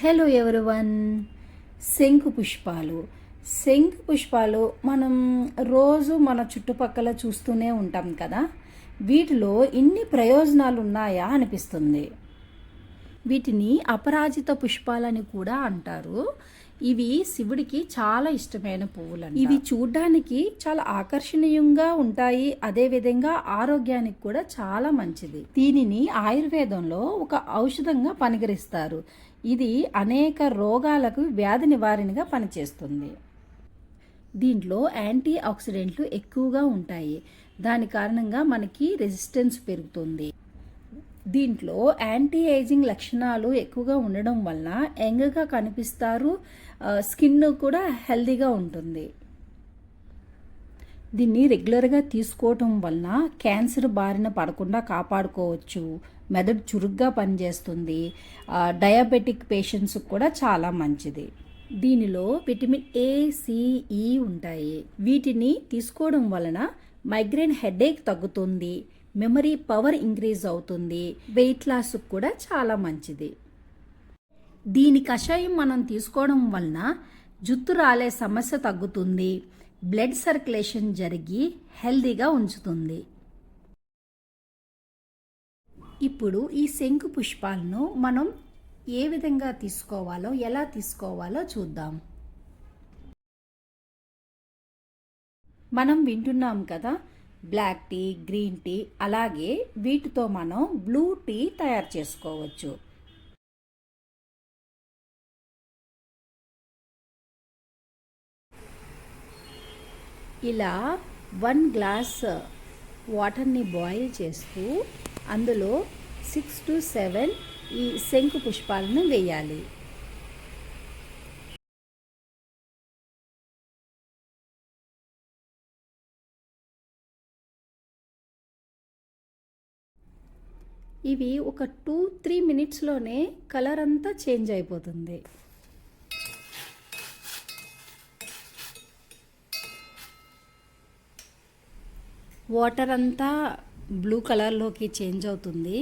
Hello everyone. శంకు పుష్పాలు. శంకు పుష్పాలు మనం రోజు మన చుట్టుపక్కల చూస్తూనే ఉంటాం కదా. వీటిలో ఇన్ని ప్రయోజనాలు ఉన్నాయా అనిపిస్తుంది. వీటిని అపరాజిత పుష్పాలని కూడా అంటారు. ఇవి శివుడికి చాలా ఇష్టమైన పువ్వులు. ఇవి చూడ్డానికి చాలా ఆకర్షణీయంగా ఉంటాయి, అదేవిధంగా ఆరోగ్యానికి కూడా చాలా మంచిది. దీనిని ఆయుర్వేదంలో ఒక ఔషధంగా పనికరిస్తారు. ఇది అనేక రోగాలకు వ్యాధి నివారణగా పనిచేస్తుంది. దీంట్లో యాంటీ ఆక్సిడెంట్లు ఎక్కువగా ఉంటాయి. దాని కారణంగా మనకి రెసిస్టెన్స్ పెరుగుతుంది. దీంట్లో యాంటీ ఏజింగ్ లక్షణాలు ఎక్కువగా ఉండడం వలన యంగ్గా కనిపిస్తారు. స్కిన్ కూడా హెల్తీగా ఉంటుంది. దీన్ని రెగ్యులర్గా తీసుకోవటం వలన క్యాన్సర్ బారిన పడకుండా కాపాడుకోవచ్చు. మెదడు చురుగ్గా పనిచేస్తుంది. డయాబెటిక్ పేషెంట్స్కి కూడా చాలా మంచిది. దీనిలో విటమిన్ ఏ, సి, ఈ ఉంటాయి. వీటిని తీసుకోవడం వలన మైగ్రేన్ హెడేక్ తగ్గుతుంది, మెమరీ పవర్ ఇంక్రీజ్ అవుతుంది, వెయిట్ లాస్ కూడా చాలా మంచిది. దీని కషాయం మనం తీసుకోవడం వలన జుట్టు రాలే సమస్య తగ్గుతుంది, బ్లడ్ సర్క్యులేషన్ జరిగి హెల్దీగా ఉంచుతుంది. ఇప్పుడు ఈ శంకు పుష్పాలను మనం ఏ విధంగా తీసుకోవాలో, ఎలా తీసుకోవాలో చూద్దాం. మనం వింటున్నాం కదా, బ్లాక్ టీ, గ్రీన్ టీ, అలాగే వీటితో మనం బ్లూ టీ తయారు చేసుకోవచ్చు. ఇలా 1 గ్లాస్ వాటర్ని బాయిల్ చేస్తూ అందులో 6 to 7 ఈ శంకు పుష్పాలను వేయాలి. ఇవి ఒక 2-3 మినిట్స్లోనే కలర్ అంతా చేంజ్ అయిపోతుంది. వాటర్ అంతా బ్లూ కలర్లోకి చేంజ్ అవుతుంది.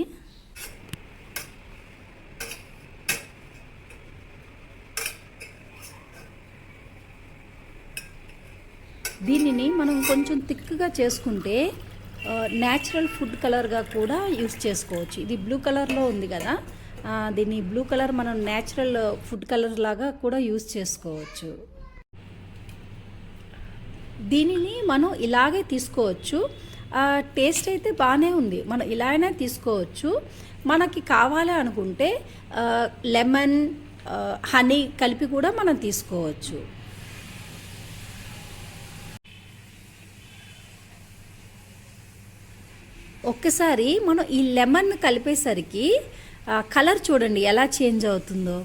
దీనిని మనం కొంచెం థిక్గా చేసుకుంటే న్యాచురల్ ఫుడ్ కలర్గా కూడా యూస్ చేసుకోవచ్చు. ఇది బ్లూ కలర్లో ఉంది కదా, దీన్ని బ్లూ కలర్ మనం న్యాచురల్ ఫుడ్ కలర్ లాగా కూడా యూస్ చేసుకోవచ్చు. దీనిని మనం ఇలాగే తీసుకోవచ్చు. టేస్ట్ అయితే బాగానే ఉంది, మనం ఇలా అయినా తీసుకోవచ్చు. మనకి కావాలి అనుకుంటే లెమన్, హనీ కలిపి కూడా మనం తీసుకోవచ్చు. ఒక్కసారి మనం ఈ లెమన్ కలిపేసరికి కలర్ చూడండి ఎలా చేంజ్ అవుతుందో.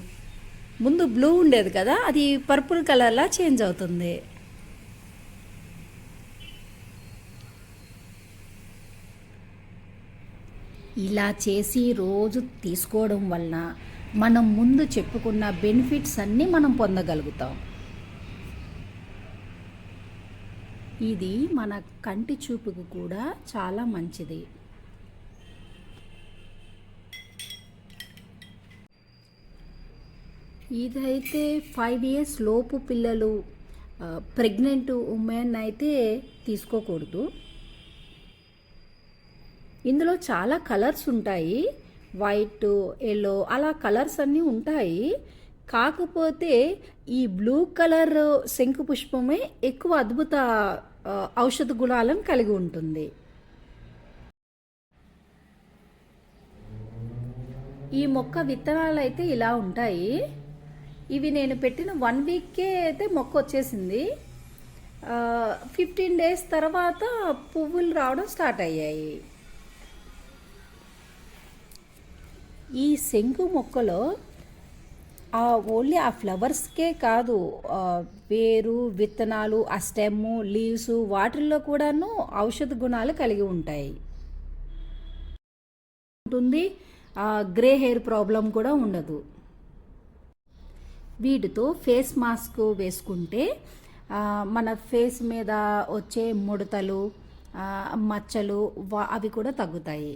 ముందు బ్లూ ఉండేది కదా, అది పర్పుల్ కలర్లా చేంజ్ అవుతుంది. ఇలా చేసి రోజు తీసుకోవడం వలన మనం ముందు చెప్పుకున్న బెనిఫిట్స్ అన్నీ మనం పొందగలుగుతాం. ఇది మన కంటి చూపుకు కూడా చాలా మంచిది. ఇదైతే 5 years లోపు పిల్లలు, ప్రెగ్నెంట్ ఉమెన్ అయితే తీసుకోకూడదు. ఇందులో చాలా కలర్స్ ఉంటాయి, వైట్, ఎల్లో అలా కలర్స్ అన్నీ ఉంటాయి. కాకపోతే ఈ బ్లూ కలర్ శంకు పుష్పమే ఎక్కువ అద్భుత ఔషధ గుణాలను కలిగి ఉంటుంది. ఈ మొక్క విత్తనాలు అయితే ఇలా ఉంటాయి. ఇవి నేను పెట్టిన 1 weekకే అయితే మొక్క వచ్చేసింది. 15 days తర్వాత పువ్వులు రావడం స్టార్ట్ అయ్యాయి. ఈ శంకు మొక్కలో ఓన్లీ ఆ ఫ్లవర్స్కే కాదు, వేరు, విత్తనాలు, ఆ స్టెమ్, లీవ్స్ వాటిల్లో కూడాను ఔషధ గుణాలు కలిగి ఉంటాయి. ఉంటుంది గ్రే హెయిర్ ప్రాబ్లం కూడా ఉండదు. వీటితో ఫేస్ మాస్క్ వేసుకుంటే మన ఫేస్ మీద వచ్చే ముడతలు, మచ్చలు అవి కూడా తగ్గుతాయి.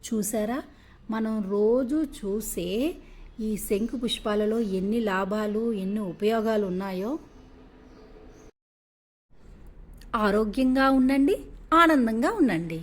చూసారా, మనం రోజు చూసే ఈ శంకు పుష్పాలలో ఎన్ని లాభాలు, ఎన్ని ఉపయోగాలు ఉన్నాయో. ఆరోగ్యంగా ఉండండి, ఆనందంగా ఉండండి.